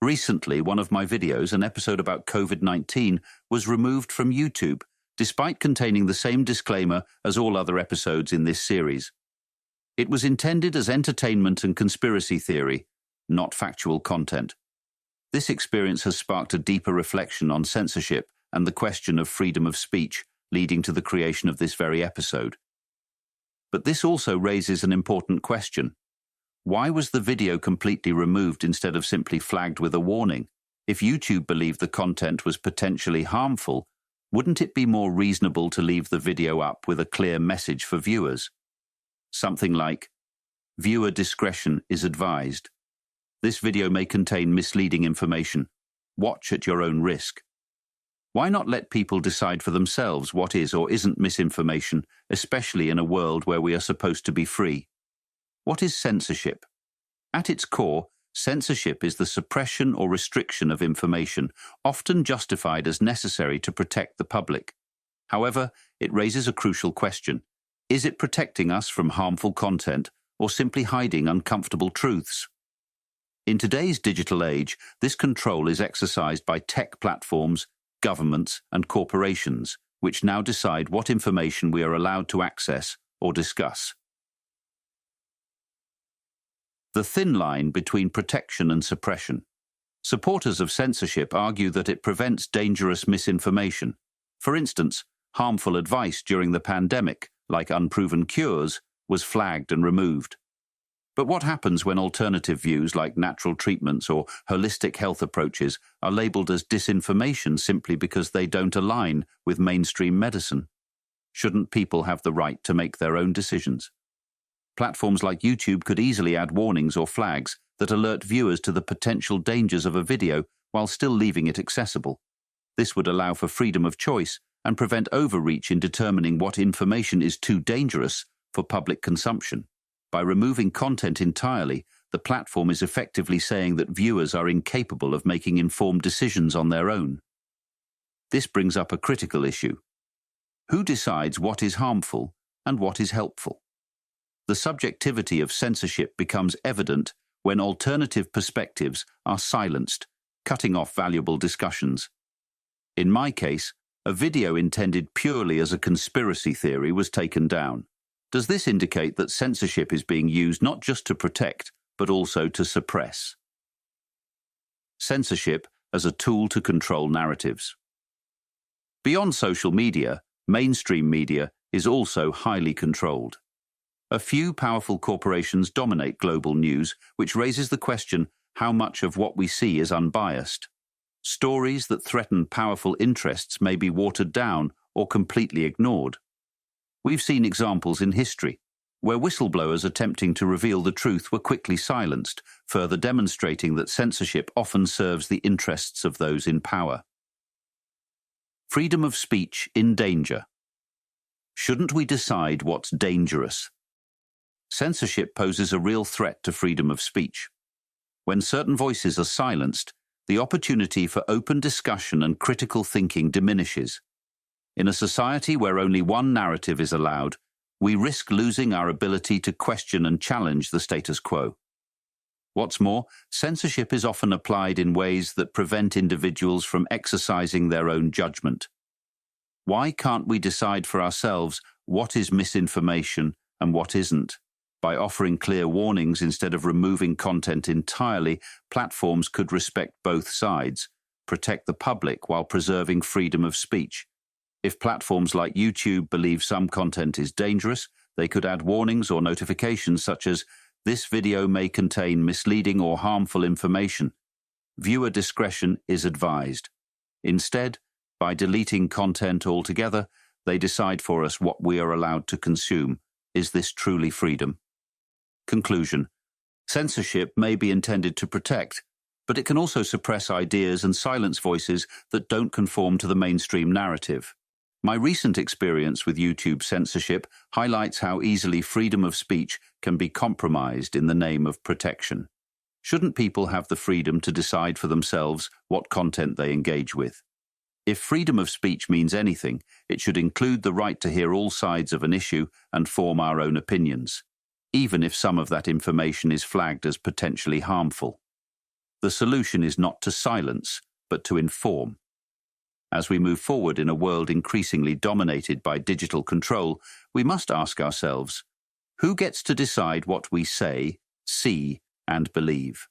Recently, one of my videos, an episode about COVID-19, was removed from YouTube, despite containing the same disclaimer as all other episodes in this series. It was intended as entertainment and conspiracy theory, not factual content. This experience has sparked a deeper reflection on censorship and the question of freedom of speech, leading to the creation of this very episode. But this also raises an important question. Why was the video completely removed instead of simply flagged with a warning? If YouTube believed the content was potentially harmful, wouldn't it be more reasonable to leave the video up with a clear message for viewers? Something like, "Viewer discretion is advised. This video may contain misleading information. Watch at your own risk." Why not let people decide for themselves what is or isn't misinformation, especially in a world where we are supposed to be free? What is censorship? At its core, censorship is the suppression or restriction of information, often justified as necessary to protect the public. However, it raises a crucial question. Is it protecting us from harmful content or simply hiding uncomfortable truths? In today's digital age, this control is exercised by tech platforms, governments, and corporations, which now decide what information we are allowed to access or discuss. The thin line between protection and suppression. Supporters of censorship argue that it prevents dangerous misinformation. For instance, harmful advice during the pandemic, like unproven cures, was flagged and removed. But what happens when alternative views like natural treatments or holistic health approaches are labeled as disinformation simply because they don't align with mainstream medicine? Shouldn't people have the right to make their own decisions? Platforms like YouTube could easily add warnings or flags that alert viewers to the potential dangers of a video while still leaving it accessible. This would allow for freedom of choice and prevent overreach in determining what information is too dangerous for public consumption. By removing content entirely, the platform is effectively saying that viewers are incapable of making informed decisions on their own. This brings up a critical issue. Who decides what is harmful and what is helpful? The subjectivity of censorship becomes evident when alternative perspectives are silenced, cutting off valuable discussions. In my case, a video intended purely as a conspiracy theory was taken down. Does this indicate that censorship is being used not just to protect, but also to suppress? Censorship as a tool to control narratives. Beyond social media, mainstream media is also highly controlled. A few powerful corporations dominate global news, which raises the question how much of what we see is unbiased. Stories that threaten powerful interests may be watered down or completely ignored. We've seen examples in history where whistleblowers attempting to reveal the truth were quickly silenced, further demonstrating that censorship often serves the interests of those in power. Freedom of speech in danger. Shouldn't we decide what's dangerous? Censorship poses a real threat to freedom of speech. When certain voices are silenced, the opportunity for open discussion and critical thinking diminishes. In a society where only one narrative is allowed, we risk losing our ability to question and challenge the status quo. What's more, censorship is often applied in ways that prevent individuals from exercising their own judgment. Why can't we decide for ourselves what is misinformation and what isn't? By offering clear warnings instead of removing content entirely, platforms could respect both sides, protect the public while preserving freedom of speech. If platforms like YouTube believe some content is dangerous, they could add warnings or notifications such as, "This video may contain misleading or harmful information. Viewer discretion is advised." Instead, by deleting content altogether, they decide for us what we are allowed to consume. Is this truly freedom? Conclusion. Censorship may be intended to protect, but it can also suppress ideas and silence voices that don't conform to the mainstream narrative. My recent experience with YouTube censorship highlights how easily freedom of speech can be compromised in the name of protection. Shouldn't people have the freedom to decide for themselves what content they engage with? If freedom of speech means anything, it should include the right to hear all sides of an issue and form our own opinions, even if some of that information is flagged as potentially harmful. The solution is not to silence, but to inform. As we move forward in a world increasingly dominated by digital control, we must ask ourselves, who gets to decide what we say, see, and believe?